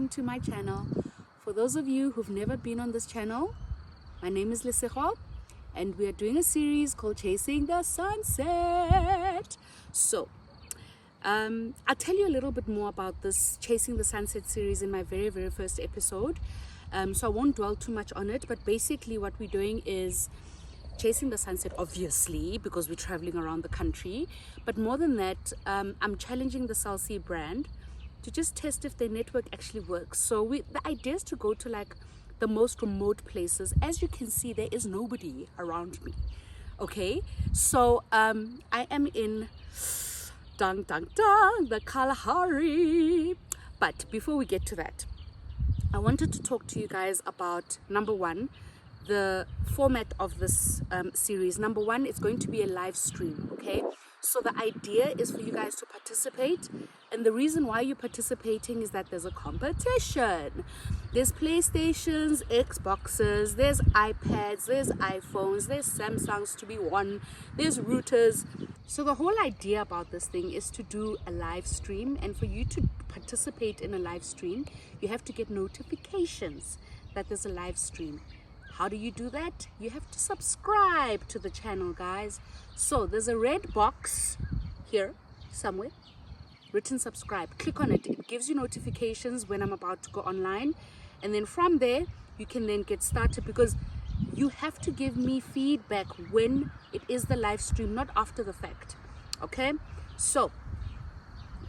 welcome to my channel. For those of you who've never been on this channel, my name is Lesego, and we are doing a series called Chasing the Sunset. So I'll tell you a little bit more about this Chasing the Sunset series in my very first episode. So I won't dwell too much on it, but basically what we're doing is chasing the sunset, obviously, because we're traveling around the country. But more than that, I'm challenging the Cell C brand to just test if their network actually works. So the idea is to go to like the most remote places. As you can see, there is nobody around me. Okay, so I am in the Kalahari. But before we get to that, I wanted to talk to you guys about, number one, the format of this series. Number one, it's going to be a live stream, okay? So the idea is for you guys to participate, and the reason why you're participating is that there's a competition. There's PlayStations, Xboxes, there's iPads, there's iPhones, there's Samsungs to be won, there's routers. So the whole idea about this thing is to do a live stream, and for you to participate in a live stream, you have to get notifications that there's a live stream. How do you do that? You have to subscribe to the channel, guys. So there's a red box here somewhere written subscribe. Click on it. It gives you notifications when I'm about to go online, and then from there you can then get started, because you have to give me feedback when it is the live stream, not after the fact. Okay, so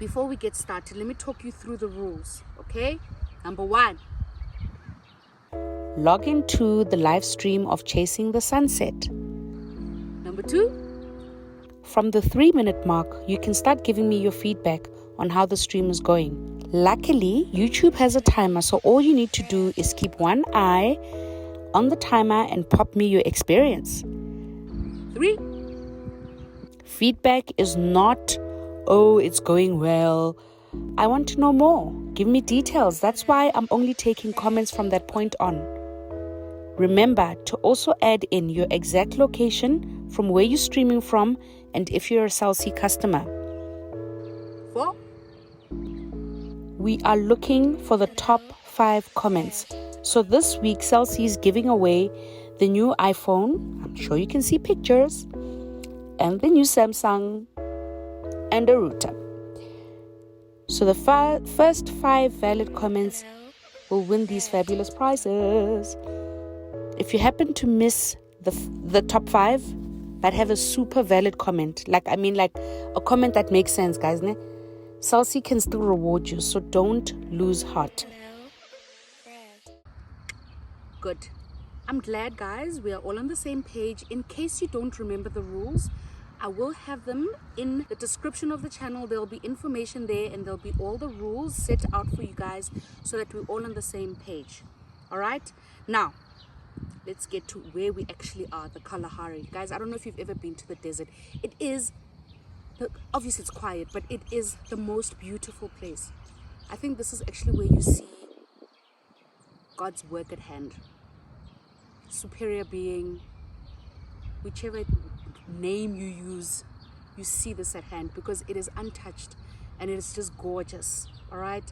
before we get started, let me talk you through the rules. Okay, number one, log into the live stream of Chasing the Sunset. Number two, from the 3-minute mark, you can start giving me your feedback on how the stream is going. Luckily, YouTube has a timer, so all you need to do is keep one eye on the timer and pop me your experience. 3, feedback is not, oh, it's going well. I want to know more. Give me details. That's why I'm only taking comments from that point on. Remember to also add in your exact location, from where you're streaming from, and if you're a Cell C customer. 4, we are looking for the top 5 comments. So this week, Cell C is giving away the new iPhone. I'm sure you can see pictures. And the new Samsung and a router. So the first 5 valid comments will win these fabulous prizes. If you happen to miss the top 5 but have a super valid comment, like a comment that makes sense, guys, ne? Cell C can still reward you, so don't lose heart. Good. I'm glad, guys, we are all on the same page. In case you don't remember the rules, I will have them in the description of the channel. There'll be information there, and there'll be all the rules set out for you guys so that we're all on the same page. All right? Now, let's get to where we actually are, the Kalahari. Guys, I don't know if you've ever been to the desert. It is, obviously it's quiet, but it is the most beautiful place. I think this is actually where you see God's work at hand. Superior being, whichever name you use, you see this at hand, because it is untouched and it is just gorgeous. All right?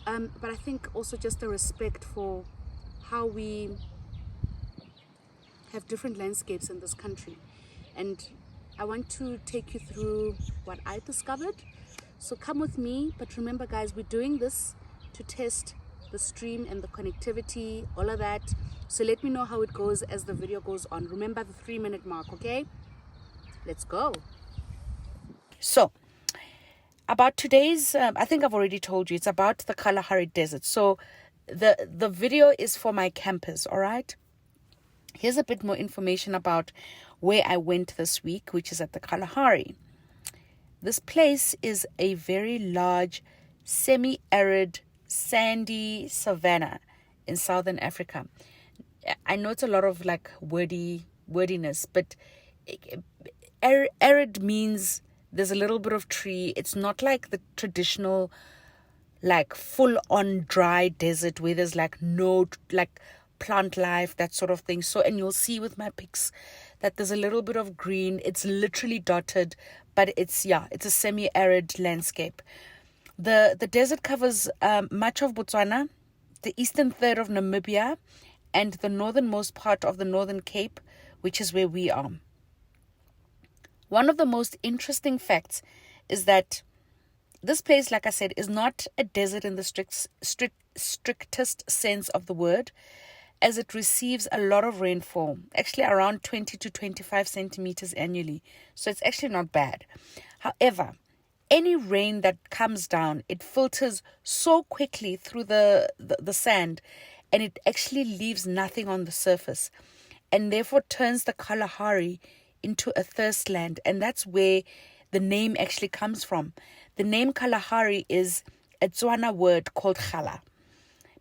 But I think also just a respect for how we have different landscapes in this country, and I want to take you through what I discovered. So come with me, but remember, guys, we're doing this to test the stream and the connectivity, all of that. So let me know how it goes as the video goes on. Remember the 3-minute mark, okay? Let's go. So about today's, I think I've already told you, it's about the Kalahari Desert. So the video is for my campers, all right? Here's a bit more information about where I went this week, which is at the Kalahari. This place is a very large, semi-arid, sandy savanna in southern Africa. I know it's a lot of like wordiness, but arid means there's a little bit of tree. It's not like the traditional, like full-on dry desert where there's like no like plant life, that sort of thing. So, and you'll see with my pics that there's a little bit of green. It's literally dotted, but it's a semi-arid landscape. The desert covers much of Botswana, the eastern third of Namibia, and the northernmost part of the Northern Cape, which is where we are. One of the most interesting facts is that this place, like I said, is not a desert in the strictest sense of the word, as it receives a lot of rainfall, actually around 20 to 25 centimeters annually. So it's actually not bad. However, any rain that comes down, it filters so quickly through the sand, and it actually leaves nothing on the surface, and therefore turns the Kalahari into a thirst land. And that's where the name actually comes from. The name Kalahari is a Tswana word called Khala,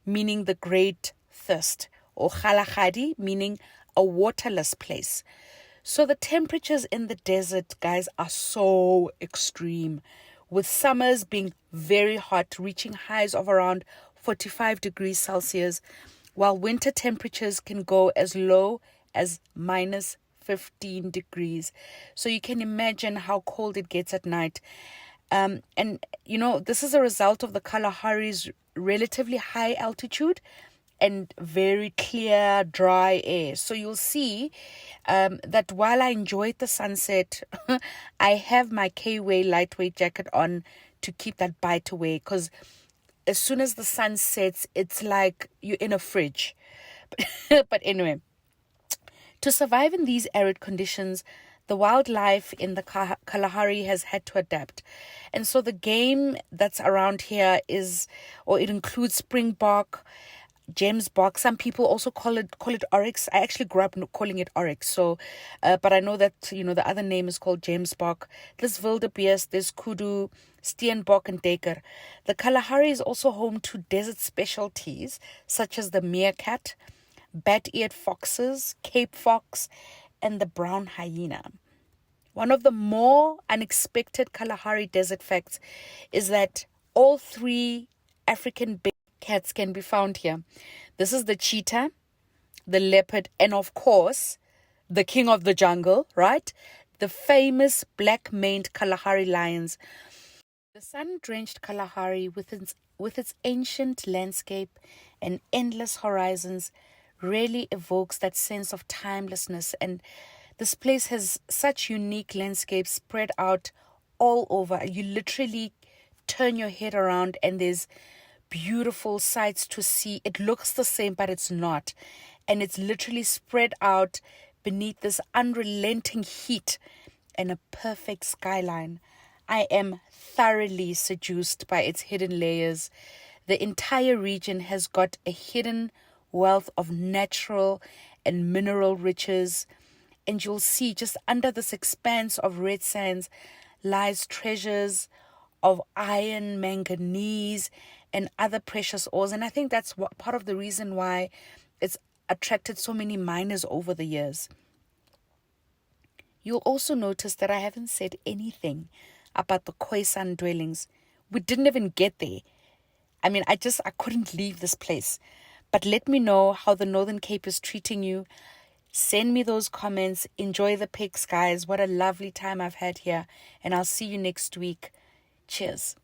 meaning the great thirst, or Kalahari, meaning a waterless place. So the temperatures in the desert, guys, are so extreme, with summers being very hot, reaching highs of around 45 degrees Celsius, while winter temperatures can go as low as minus 15 degrees. So you can imagine how cold it gets at night. And, you know, this is a result of the Kalahari's relatively high altitude and very clear, dry air. So you'll see that while I enjoyed the sunset, I have my K-Way lightweight jacket on to keep that bite away, because as soon as the sun sets, it's like you're in a fridge. But anyway, to survive in these arid conditions, the wildlife in the Kalahari has had to adapt. And so the game that's around here it includes springbok, gemsbok. Some people also call it oryx. I actually grew up calling it oryx. So, but I know that, you know, the other name is called gemsbok. There's wildebeest, there's kudu, steenbok, and duiker. The Kalahari is also home to desert specialties such as the meerkat, bat-eared foxes, Cape fox, and the brown hyena. One of the more unexpected Kalahari desert facts is that all three African big cats can be found here. This is the cheetah, the leopard, and of course, the king of the jungle, right? The famous black-maned Kalahari lions. The sun-drenched Kalahari, with its ancient landscape and endless horizons, really evokes that sense of timelessness. And this place has such unique landscapes spread out all over. You literally turn your head around and there's beautiful sights to see. It looks the same, but it's not. And it's literally spread out beneath this unrelenting heat and a perfect skyline. I am thoroughly seduced by its hidden layers. The entire region has got a hidden wealth of natural and mineral riches. And you'll see just under this expanse of red sands lies treasures of iron, manganese, and other precious ores. And I think that's part of the reason why it's attracted so many miners over the years. You'll also notice that I haven't said anything about the Khoisan dwellings. We didn't even get there. I mean, I couldn't leave this place. But let me know how the Northern Cape is treating you. Send me those comments. Enjoy the pics, guys. What a lovely time I've had here. And I'll see you next week. Cheers.